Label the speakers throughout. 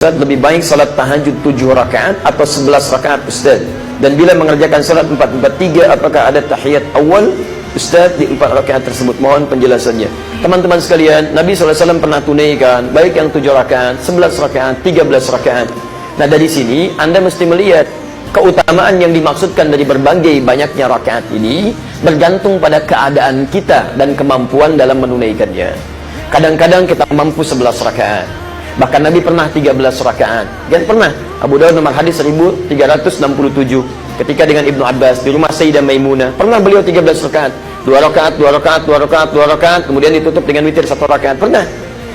Speaker 1: Ustaz, lebih baik salat tahajud 7 rakaat atau 11 rakaat Ustaz? Dan bila mengerjakan salat 4-4-3, apakah ada tahiyat awal Ustaz di 4 rakaat tersebut? Mohon penjelasannya. Teman-teman sekalian, Nabi SAW pernah tunaikan baik yang 7 rakaat, 11 rakaat, 13 rakaat. Nah, dari sini Anda mesti melihat keutamaan yang dimaksudkan dari berbagai banyaknya rakaat ini bergantung pada keadaan kita dan kemampuan dalam menunaikannya. Kadang-kadang kita mampu 11 rakaat. Bahkan Nabi pernah 13 rakaat. Dan pernah Abu Dawud nomor hadis 1367 ketika dengan Ibnu Abbas di rumah Sayyidah Maimunah, pernah beliau 13 rakaat. 2 rakaat, 2 rakaat, 2 rakaat, 2 rakaat, kemudian ditutup dengan witir 1 rakaat. Pernah.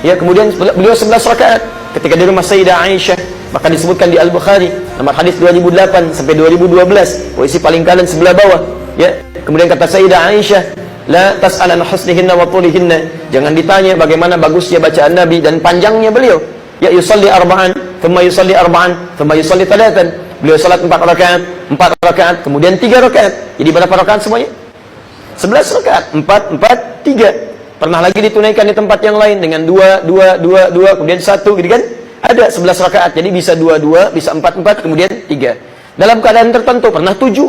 Speaker 1: Ya, kemudian beliau 11 rakaat ketika di rumah Sayyidah Aisyah. Maka disebutkan di Al-Bukhari nomor hadis 2008 sampai 2012, posisi paling kanan sebelah bawah. Ya, kemudian kata Sayyidah Aisyah, la tas'alan husnihinna wa tulihinna, jangan ditanya bagaimana bagusnya bacaan Nabi dan panjangnya beliau. Ya, yusalli arba'an, thumma yusalli arba'an, thumma yusalli thalathan. Beliau salat 4 rakaat, 4 rakaat, kemudian 3 rakaat. Jadi berapa rakaat semuanya? 11 rakaat, 4, 4, 3. Pernah lagi ditunaikan di tempat yang lain dengan 2, 2, 2, 2, kemudian 1, gitu kan? Ada 11 rakaat, jadi bisa 2, 2, bisa 4, 4, kemudian 3. Dalam keadaan tertentu, pernah 7.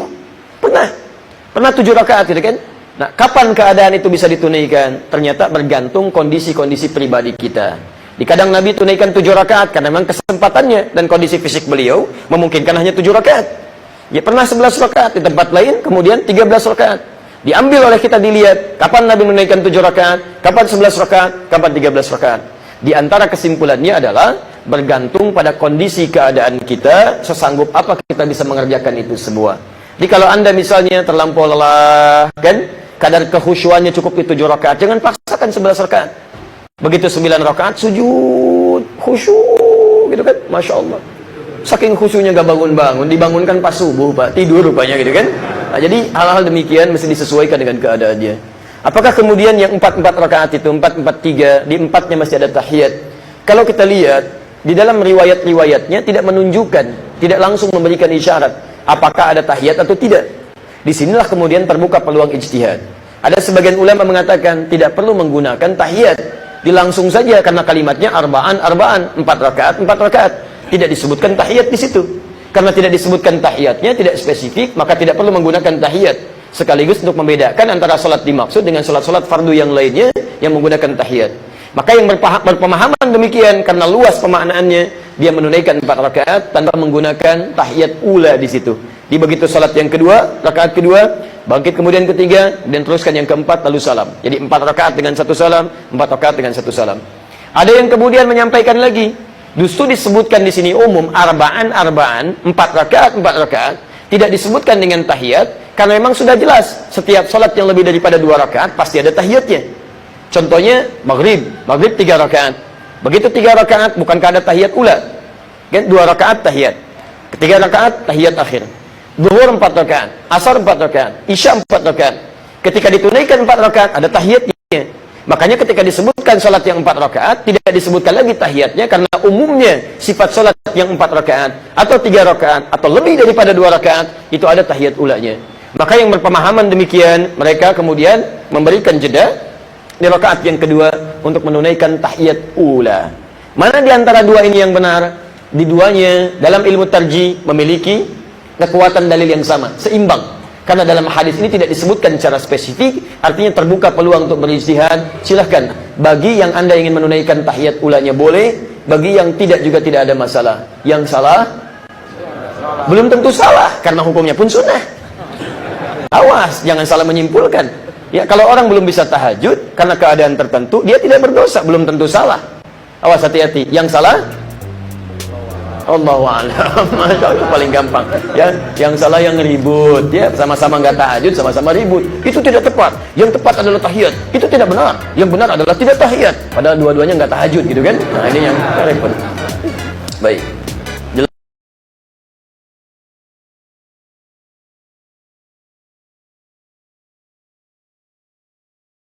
Speaker 1: Pernah 7 rakaat, gitu kan? Nah, kapan keadaan itu bisa ditunaikan? Ternyata bergantung kondisi-kondisi pribadi kita. Di kadang Nabi tunaikan 7 rakaat karena memang kesempatannya dan kondisi fisik beliau memungkinkan hanya 7 rakaat. Ya, pernah 11 rakaat di tempat lain, kemudian 13 rakaat. Diambil oleh kita dilihat kapan Nabi menunaikan 7 rakaat, kapan 11 rakaat, kapan 13 rakaat. Di antara kesimpulannya adalah bergantung pada kondisi keadaan kita, sesanggup apa kita bisa mengerjakan itu semua. Jadi kalau Anda misalnya terlampau lelah, kan, kadar kekhusyuannya cukup di 7 rakaat, jangan paksakan 11 rakaat. Begitu 9 rakaat sujud, khusyuk, gitu kan, Masya Allah. Saking khusyuknya gak bangun-bangun, dibangunkan pas subuh, Pak, tidur rupanya, gitu kan. Nah, jadi hal-hal demikian mesti disesuaikan dengan keadaannya. Apakah kemudian yang 4-4 rakaat itu, 4-4-3, di 4-nya masih ada tahiyat? Kalau kita lihat, di dalam riwayat-riwayatnya tidak menunjukkan, tidak langsung memberikan isyarat apakah ada tahiyat atau tidak. Disinilah kemudian terbuka peluang ijtihad. Ada sebagian ulama mengatakan tidak perlu menggunakan tahiyat, dilangsung saja karena kalimatnya arba'an, 4 rakaat, 4 rakaat. Tidak disebutkan tahiyat di situ. Karena tidak disebutkan tahiyatnya, tidak spesifik, maka tidak perlu menggunakan tahiyat. Sekaligus untuk membedakan antara salat dimaksud dengan salat-salat fardu yang lainnya yang menggunakan tahiyat. Maka yang berpemahaman demikian karena luas pemaknaannya, dia menunaikan 4 rakaat tanpa menggunakan tahiyat ula di situ. Di begitu salat yang kedua, rakaat kedua, bangkit kemudian ketiga, dan teruskan yang keempat lalu salam. Jadi 4 rakaat dengan 1 salam, 4 rakaat dengan 1 salam. Ada yang kemudian menyampaikan lagi, justru disebutkan di sini umum arba'an, 4 rakaat, 4 rakaat, tidak disebutkan dengan tahiyat karena memang sudah jelas setiap salat yang lebih daripada 2 rakaat pasti ada tahiyatnya. Contohnya maghrib 3 rakaat. Begitu 3 rakaat bukankah ada tahiyat ula? Kan 2 rakaat tahiyat. Ketiga rakaat tahiyat akhir. Zuhur 4 rakaat, asar 4 rakaat, isya 4 rakaat. Ketika ditunaikan 4 rakaat ada tahiyatnya. Makanya ketika disebutkan salat yang 4 rakaat tidak disebutkan lagi tahiyatnya karena umumnya sifat salat yang 4 rakaat atau 3 rakaat atau lebih daripada 2 rakaat itu ada tahiyat ulanya. Maka yang berpemahaman demikian mereka kemudian memberikan jeda di rakaat yang kedua untuk menunaikan tahiyat ula. Mana di antara dua ini yang benar? Di duanya dalam ilmu tarjih memiliki kekuatan dalil yang sama, seimbang. Karena dalam hadis ini tidak disebutkan secara spesifik, artinya terbuka peluang untuk berijtihad. Silahkan, bagi yang Anda ingin menunaikan tahiyat ulanya boleh, bagi yang tidak juga tidak ada masalah. Yang salah, belum tentu salah, karena hukumnya pun sunnah. Awas, jangan salah menyimpulkan. Ya, kalau orang belum bisa tahajud karena keadaan tertentu, dia tidak berdosa, belum tentu salah. Awas, hati-hati. Yang salah, Allahu a'lam. Masya Allah, paling gampang. Ya, yang salah yang ribut, ya, sama-sama nggak tahajud, sama-sama ribut. Itu tidak tepat. Yang tepat adalah tahiyat. Itu tidak benar. Yang benar adalah tidak tahiyat. Padahal dua-duanya nggak tahajud, gitu kan? Nah, ini yang repot. Baik.